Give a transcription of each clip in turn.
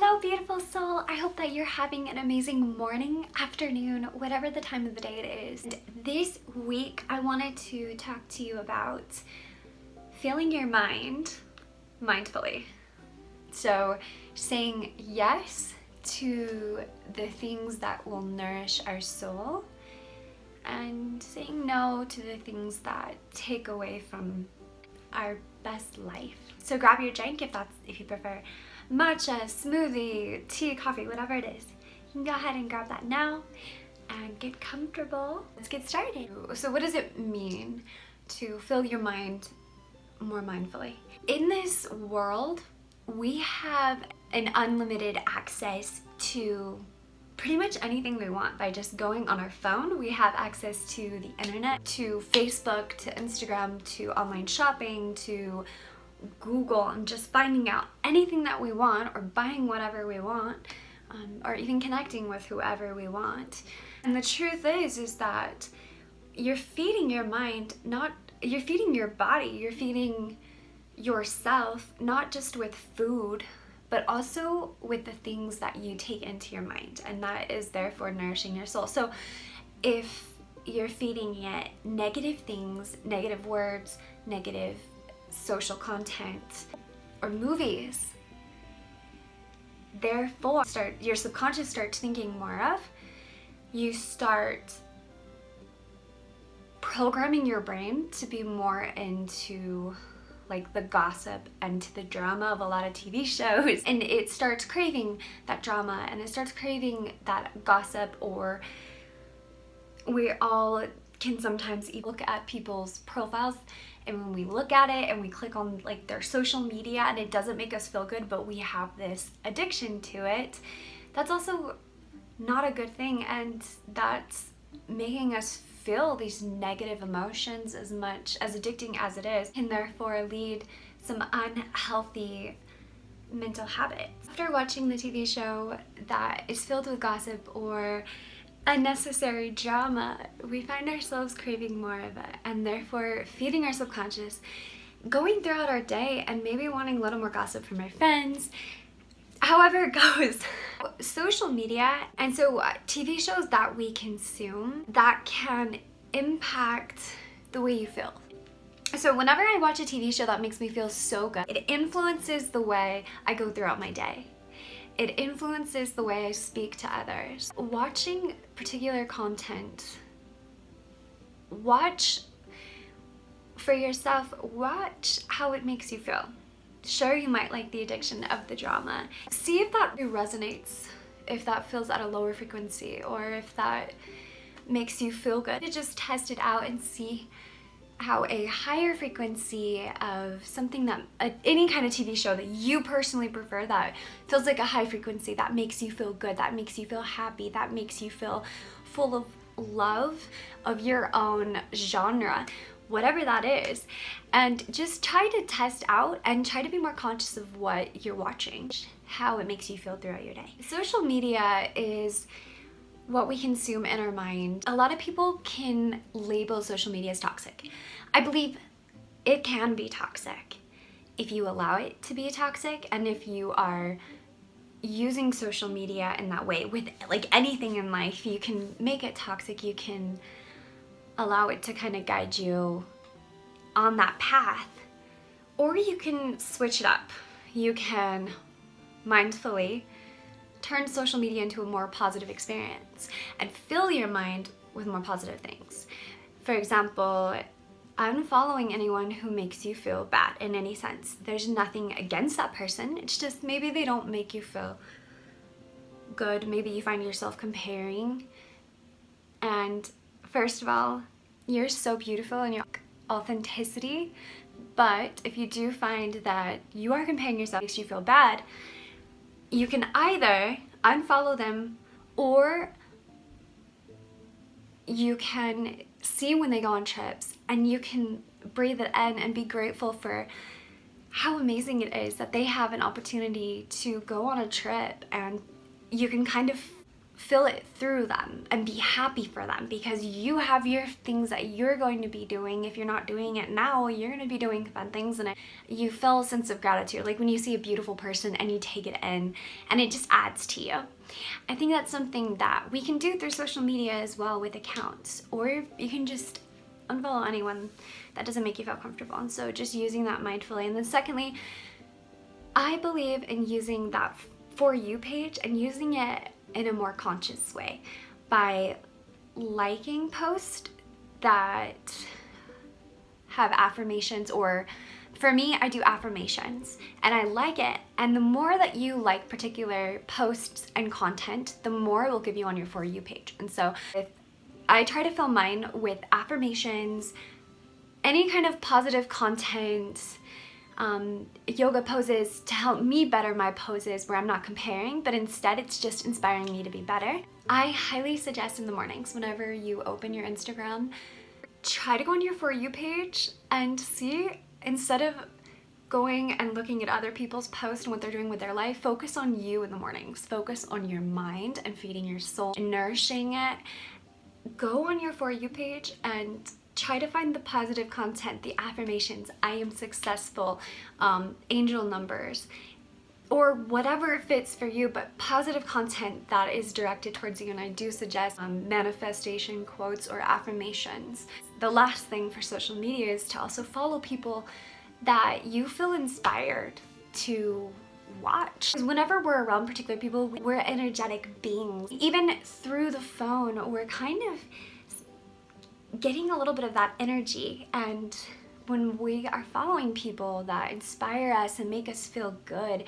Hello, beautiful soul. I hope that you're having an amazing morning, afternoon, whatever the time of the day it is. And this week, I wanted to talk to you about filling your mind mindfully. So saying yes to the things that will nourish our soul and saying no to the things that take away from our best life. So grab your drink if you prefer matcha, smoothie, tea, coffee, whatever it is. You can go ahead and grab that now and get comfortable. Let's get started. So what does it mean to fill your mind more mindfully? In this world, we have an unlimited access to pretty much anything we want by just going on our phone. We have access to the internet, to Facebook, to Instagram, to online shopping, to Google, and just finding out anything that we want or buying whatever we want, or even connecting with whoever we want. And the truth is that you're feeding your mind, you're feeding your body, you're feeding yourself, not just with food, but also with the things that you take into your mind, and that is therefore nourishing your soul. So if you're feeding it negative things, negative words, negative social content, or movies, therefore your subconscious starts thinking more of, you start programming your brain to be more into like the gossip and to the drama of a lot of TV shows, and it starts craving that drama and it starts craving that gossip. Or we all can sometimes look at people's profiles, and when we look at it and we click on like their social media and it doesn't make us feel good, but we have this addiction to it, that's also not a good thing, and that's making us feel these negative emotions as much as addicting as it is, and therefore lead some unhealthy mental habits. After watching the TV show that is filled with gossip or unnecessary drama, we find ourselves craving more of it, and therefore feeding our subconscious, going throughout our day and maybe wanting a little more gossip from our friends, however it goes. Social media, and so TV shows that we consume, that can impact the way you feel. So whenever I watch a TV show that makes me feel so good, it influences the way I go throughout my day. It influences the way I speak to others. Watching particular content, watch for yourself, watch how it makes you feel. Sure, you might like the addiction of the drama. See if that resonates, if that feels at a lower frequency, or if that makes you feel good. Just test it out and see how a higher frequency of something that, any kind of TV show that you personally prefer, that feels like a high frequency, that makes you feel good, that makes you feel happy, that makes you feel full of love of your own genre, whatever that is, and just try to test out and try to be more conscious of what you're watching, how it makes you feel throughout your day. Social media is what we consume in our mind. A lot of people can label social media as toxic. I believe it can be toxic if you allow it to be toxic, and if you are using social media in that way. With like anything in life, you can make it toxic, you can allow it to kind of guide you on that path, or you can switch it up. You can mindfully turn social media into a more positive experience and fill your mind with more positive things. For example, unfollowing anyone who makes you feel bad in any sense. There's nothing against that person, it's just maybe they don't make you feel good. Maybe you find yourself comparing, and first of all, you're so beautiful in your authenticity, but if you do find that you are comparing yourself, makes you feel bad, you can either unfollow them, or you can see when they go on trips and you can breathe it in and be grateful for how amazing it is that they have an opportunity to go on a trip, and you can kind of feel it through them and be happy for them, because you have your things that you're going to be doing. If you're not doing it now, you're going to be doing fun things, and you feel a sense of gratitude, like when you see a beautiful person and you take it in and it just adds to you. I think that's something that we can do through social media as well with accounts, or you can just unfollow anyone that doesn't make you feel comfortable. And so just using that mindfully. And then secondly, I believe in using that For You page and using it in a more conscious way by liking posts that have affirmations, or for me, I do affirmations and I like it. And the more that you like particular posts and content, the more it will give you on your For You page. And so I try to fill mine with affirmations, any kind of positive content, yoga poses to help me better my poses where I'm not comparing, but instead it's just inspiring me to be better. I highly suggest in the mornings, whenever you open your Instagram, try to go on your For You page and see, instead of going and looking at other people's posts and what they're doing with their life, focus on you in the mornings. Focus on your mind and feeding your soul and nourishing it. Go on your For You page and try to find the positive content, the affirmations, I am successful, angel numbers, or whatever fits for you, but positive content that is directed towards you. And I do suggest manifestation quotes or affirmations. The last thing for social media is to also follow people that you feel inspired to watch. Because whenever we're around particular people, we're energetic beings. Even through the phone, we're kind of getting a little bit of that energy, and when we are following people that inspire us and make us feel good,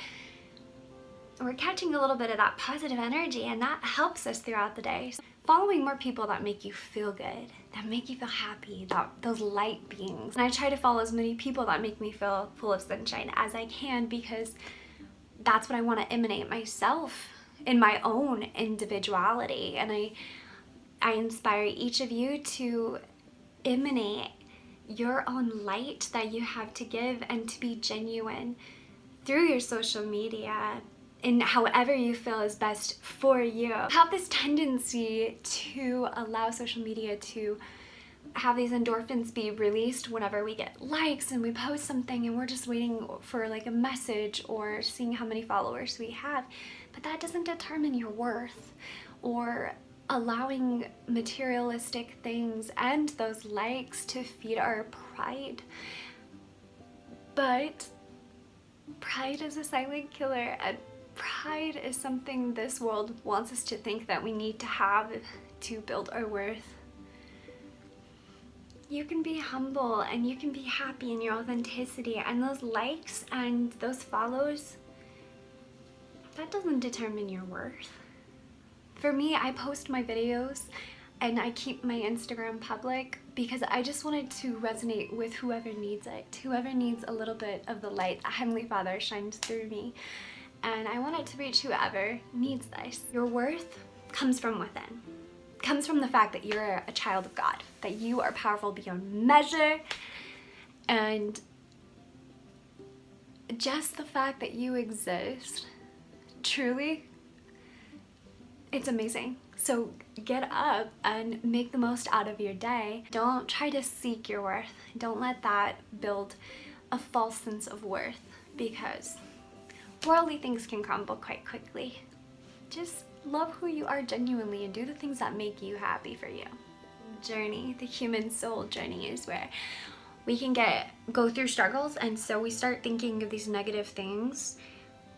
we're catching a little bit of that positive energy, and that helps us throughout the day. So following more people that make you feel good, that make you feel happy, those light beings. And I try to follow as many people that make me feel full of sunshine as I can, because that's what I want to emanate myself in my own individuality. And I inspire each of you to emanate your own light that you have to give, and to be genuine through your social media in however you feel is best for you. I have this tendency to allow social media to have these endorphins be released whenever we get likes and we post something, and we're just waiting for like a message or seeing how many followers we have. But that doesn't determine your worth, or allowing materialistic things and those likes to feed our pride. But pride is a silent killer, and pride is something this world wants us to think that we need to have to build our worth. You can be humble and you can be happy in your authenticity, and those likes and those follows, that doesn't determine your worth. For me, I post my videos and I keep my Instagram public because I just wanted to resonate with whoever needs it, whoever needs a little bit of the light that Heavenly Father shines through me. And I want it to reach whoever needs this. Your worth comes from within. It comes from the fact that you're a child of God, that you are powerful beyond measure, and just the fact that you exist, truly, it's amazing. So get up and make the most out of your day. Don't try to seek your worth. Don't let that build a false sense of worth, because worldly things can crumble quite quickly. Just love who you are genuinely and do the things that make you happy for you. Journey, the human soul journey, is where we can go through struggles, and so we start thinking of these negative things.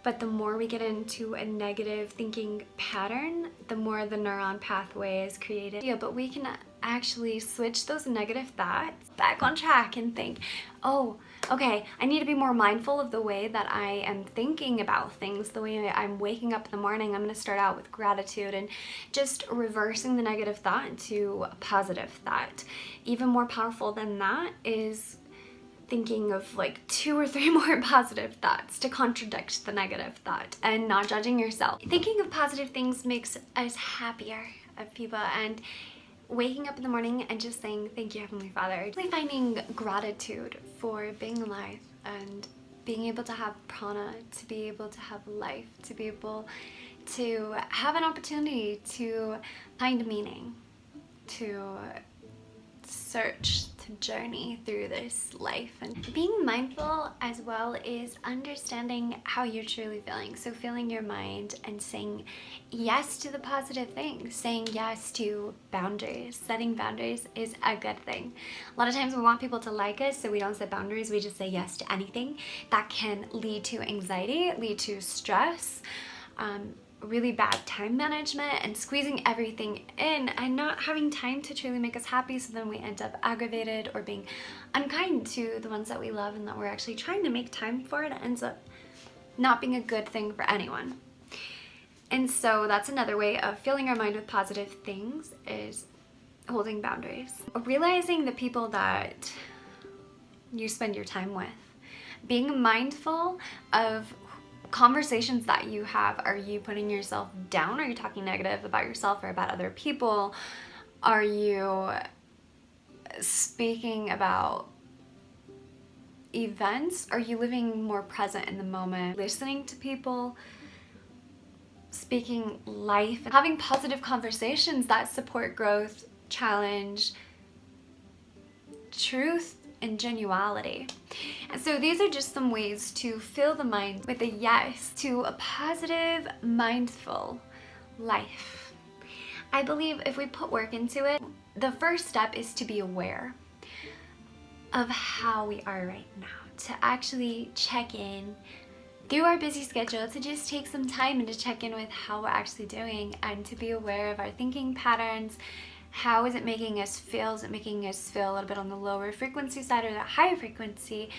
But the more we get into a negative thinking pattern, the more the neuron pathway is created. Yeah, but we can actually switch those negative thoughts back on track and think, oh, okay, I need to be more mindful of the way that I am thinking about things, the way I'm waking up in the morning. I'm going to start out with gratitude and just reversing the negative thought into a positive thought. Even more powerful than that is thinking of like 2 or 3 more positive thoughts to contradict the negative thought, and not judging yourself. Thinking of positive things makes us happier of people, and waking up in the morning and just saying thank you, Heavenly Father. Really finding gratitude for being alive and being able to have prana, to be able to have life, to be able to have an opportunity to find meaning, to search, to journey through this life. And being mindful as well is understanding how you're truly feeling. So filling your mind and saying yes to the positive things, saying yes to boundaries. Setting boundaries is a good thing. A lot of times we want people to like us, so we don't set boundaries, we just say yes to anything. That can lead to anxiety, lead to stress, really bad time management, and squeezing everything in and not having time to truly make us happy, so then we end up aggravated or being unkind to the ones that we love and that we're actually trying to make time for. It ends up not being a good thing for anyone. And so that's another way of filling our mind with positive things, is holding boundaries. Realizing the people that you spend your time with. Being mindful of conversations that you have. Are you putting yourself down? Are you talking negative about yourself or about other people? Are you speaking about events? Are you living more present in the moment? Listening to people, speaking life, and having positive conversations that support growth, challenge, truth, and genuality. And so these are just some ways to fill the mind with a yes to a positive, mindful life. I believe if we put work into it, the first step is to be aware of how we are right now, to actually check in through our busy schedule, to just take some time and to check in with how we're actually doing, and to be aware of our thinking patterns. How is it making us feel? Is it making us feel a little bit on the lower frequency side or the higher frequency?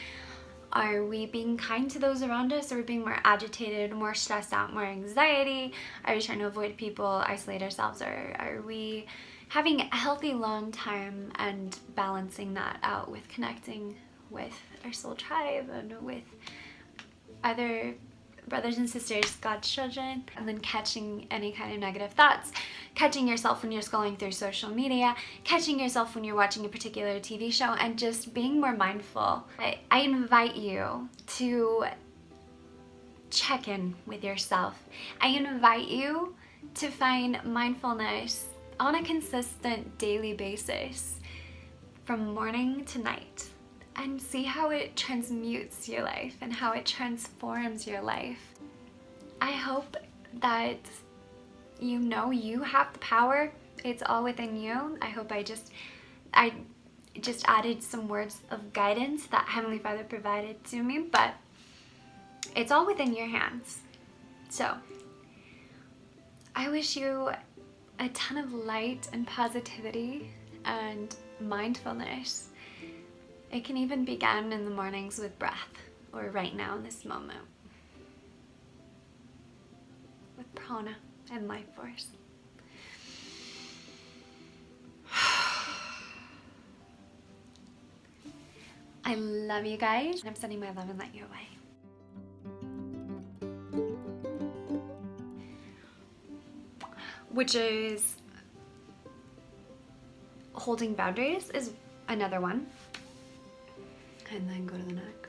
Are we being kind to those around us? Are we being more agitated, more stressed out, more anxiety? Are we trying to avoid people, isolate ourselves? Or are we having a healthy long time and balancing that out with connecting with our soul tribe and with other brothers and sisters, God's children? And then catching any kind of negative thoughts, catching yourself when you're scrolling through social media, catching yourself when you're watching a particular TV show, and just being more mindful. I invite you to check in with yourself. I invite you to find mindfulness on a consistent daily basis from morning to night, and see how it transmutes your life and how it transforms your life. I hope that you know you have the power. It's all within you. I hope I just added some words of guidance that Heavenly Father provided to me, but it's all within your hands. So I wish you a ton of light and positivity and mindfulness. It can even begin in the mornings with breath, or right now in this moment with prana and life force. I love you guys. I'm sending my love and light your way. Which is holding boundaries is another one. And then go to the next.